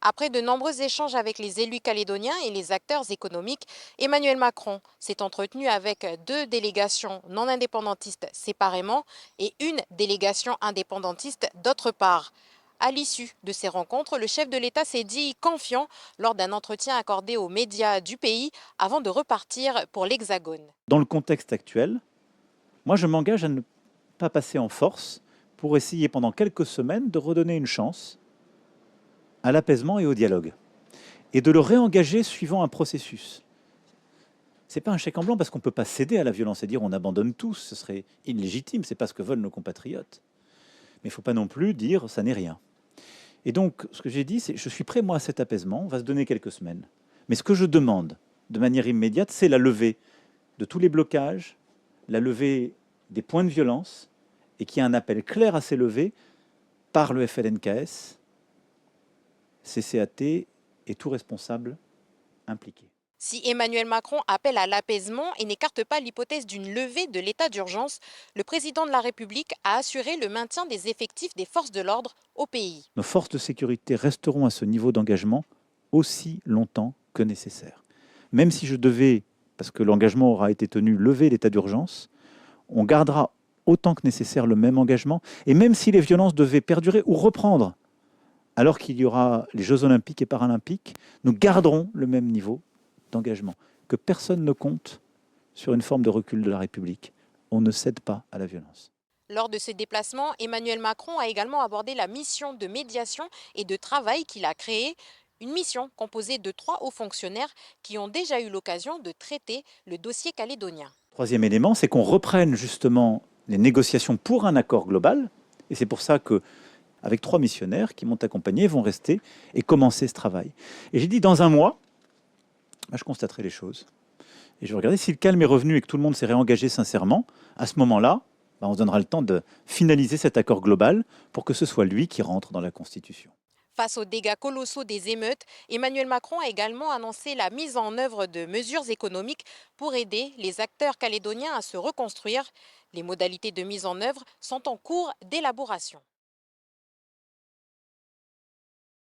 Après de nombreux échanges avec les élus calédoniens et les acteurs économiques, Emmanuel Macron s'est entretenu avec deux délégations non indépendantistes séparément et une délégation indépendantiste d'autre part. À l'issue de ces rencontres, le chef de l'État s'est dit confiant lors d'un entretien accordé aux médias du pays avant de repartir pour l'Hexagone. Dans le contexte actuel, moi je m'engage à ne pas passer en force pour essayer pendant quelques semaines de redonner une chance à l'apaisement et au dialogue, et de le réengager suivant un processus. C'est pas un chèque en blanc parce qu'on ne peut pas céder à la violence et dire on abandonne tous, ce serait illégitime, c'est pas ce que veulent nos compatriotes. Mais il ne faut pas non plus dire ça n'est rien. Et donc ce que j'ai dit, c'est je suis prêt moi à cet apaisement, on va se donner quelques semaines. Mais ce que je demande de manière immédiate, c'est la levée de tous les blocages, la levée des points de violence, et qu'il y ait un appel clair à ces levées par le FLNKS, CCAT et tout responsable impliqué. Si Emmanuel Macron appelle à l'apaisement et n'écarte pas l'hypothèse d'une levée de l'état d'urgence, le président de la République a assuré le maintien des effectifs des forces de l'ordre au pays. Nos forces de sécurité resteront à ce niveau d'engagement aussi longtemps que nécessaire. Même si je devais, parce que l'engagement aura été tenu, lever l'état d'urgence, on gardera autant que nécessaire le même engagement, et même si les violences devaient perdurer ou reprendre, alors qu'il y aura les Jeux olympiques et paralympiques, nous garderons le même niveau d'engagement. Que personne ne compte sur une forme de recul de la République. On ne cède pas à la violence. Lors de ce déplacement, Emmanuel Macron a également abordé la mission de médiation et de travail qu'il a créée, une mission composée de 3 hauts fonctionnaires qui ont déjà eu l'occasion de traiter le dossier calédonien. Troisième élément, c'est qu'on reprenne justement les négociations pour un accord global, et c'est pour ça que avec 3 missionnaires qui m'ont accompagné, vont rester et commencer ce travail. Et j'ai dit, dans un mois, je constaterai les choses. Et je vais regarder si le calme est revenu et que tout le monde s'est réengagé sincèrement. À ce moment-là, on se donnera le temps de finaliser cet accord global pour que ce soit lui qui rentre dans la Constitution. Face aux dégâts colossaux des émeutes, Emmanuel Macron a également annoncé la mise en œuvre de mesures économiques pour aider les acteurs calédoniens à se reconstruire. Les modalités de mise en œuvre sont en cours d'élaboration.